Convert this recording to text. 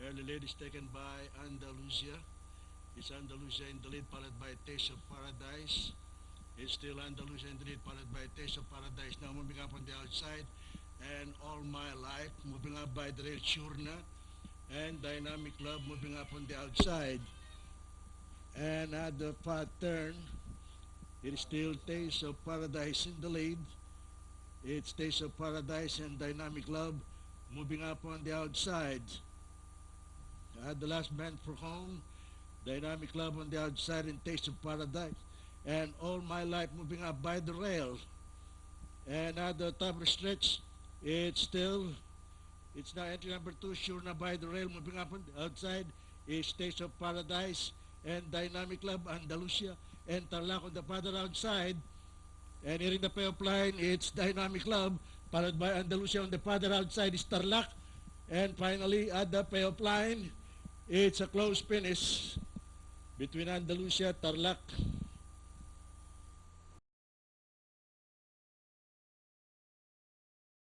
Early lead is taken by Andalusia. It's Andalusia in the lead, followed by Taste of Paradise. It's still Andalusia in the lead, followed by Taste of Paradise. Now moving up on the outside. And All My Life, moving up by the rail Churna. And Dynamic Love moving up on the outside. And at the pattern, it is still Taste of Paradise in the lead. It's Taste of Paradise and Dynamic Love moving up on the outside. At the last bend for home, Dynamic Love on the outside and Taste of Paradise. And All My Life moving up by the rail. And at the top of the stretch, it's now entry number 2, Sure Na by the rail moving up on the outside is Taste of Paradise and Dynamic Love, Andalusia, and Tarlac on the further outside. And here in the payoff line, it's Dynamic Love, followed by Andalusia on the further outside is Tarlac. And finally, at the payoff line, it's a close finish between Andalusia, Tarlac,